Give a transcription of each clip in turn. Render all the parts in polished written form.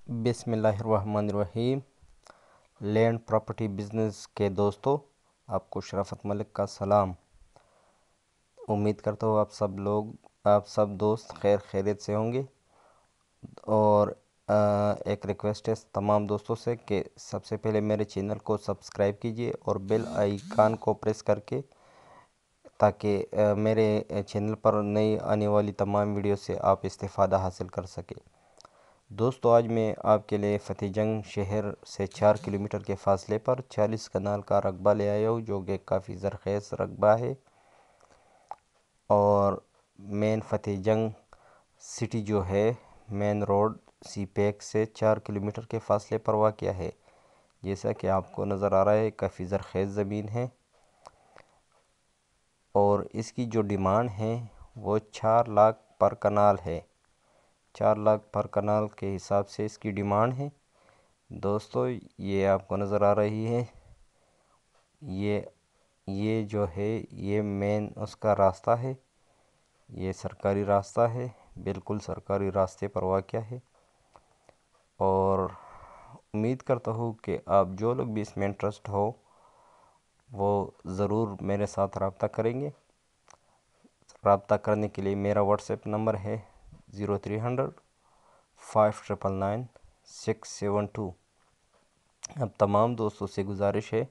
बिस्मिल्लाहिर्रहमानिर्रहीम। Land property business के दोस्तों, आपको शराफत मलिक का सलाम। उम्मीद करता हूँ आप सब दोस्त खैरियत से होंगे। और एक रिक्वेस्ट है तमाम दोस्तों से कि सबसे पहले मेरे चैनल को सब्सक्राइब कीजिए और बेल आइकन को प्रेस करके, ताकि मेरे चैनल पर नई आने वाली तमाम वीडियो से आप इस्तेफ़ादा हासिल कर सकें। दोस्तों, आज मैं आपके लिए फ़तेह जंग शहर से 4 किलोमीटर के फ़ासले पर 40 कनाल का रकबा ले आया हूँ, जो कि काफ़ी ज़रख़ेज़ रकबा है। और मेन फ़तेह जंग सिटी जो है, मेन रोड सी पैक से 4 किलोमीटर के फ़ासले पर वाक़या है। जैसा कि आपको नज़र आ रहा है, काफ़ी ज़रख़ेज़ ज़मीन है और इसकी जो डिमांड है वो 4 लाख पर कनाल है। 4 लाख पर कनाल के हिसाब से इसकी डिमांड है। दोस्तों, ये आपको नज़र आ रही है, ये जो है ये मेन उसका रास्ता है। ये सरकारी रास्ता है, बिल्कुल सरकारी रास्ते पर वाक़या है। और उम्मीद करता हूँ कि आप जो लोग भी इसमें इंटरेस्ट हो वो ज़रूर मेरे साथ रब्ता करेंगे। रब्ता करने के लिए मेरा व्हाट्सएप नंबर है 0300 599 672। अब तमाम दोस्तों से गुजारिश है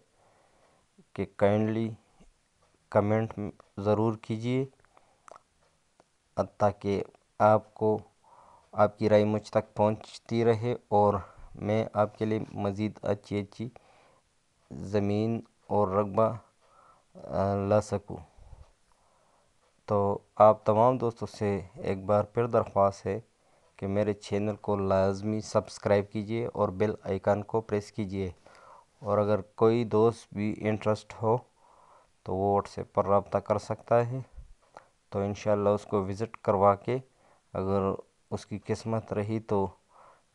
कि काइंडली कमेंट ज़रूर कीजिए, ताकि आपकी राय मुझ तक पहुंचती रहे और मैं आपके लिए मज़ीद अच्छी ज़मीन और रकबा ला सकूं। तो आप तमाम दोस्तों से एक बार फिर दरख्वास्त है कि मेरे चैनल को लाजमी सब्सक्राइब कीजिए और बेल आइकन को प्रेस कीजिए। और अगर कोई दोस्त भी इंटरेस्ट हो तो वो व्हाट्सएप पर रब्ता कर सकता है, तो इंशाल्लाह उसको विज़िट करवा के अगर उसकी किस्मत रही तो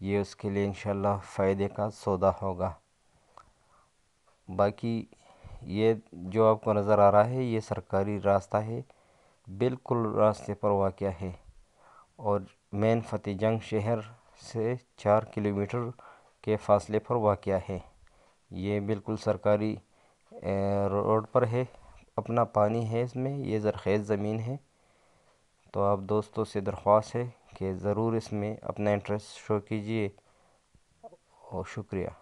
ये उसके लिए इंशाल्लाह फ़ायदे का सौदा होगा। बाकी ये जो आपको नज़र आ रहा है, ये सरकारी रास्ता है, बिल्कुल रास्ते पर वाक़या है और मेन फ़तेह जंग शहर से 4 किलोमीटर के फ़ासले पर वाक़या है। ये बिल्कुल सरकारी रोड पर है, अपना पानी है इसमें, ये ज़रख़ेज़ ज़मीन है। तो आप दोस्तों से दरख्वास्त है कि ज़रूर इसमें अपना इंटरेस्ट शो कीजिए और शुक्रिया।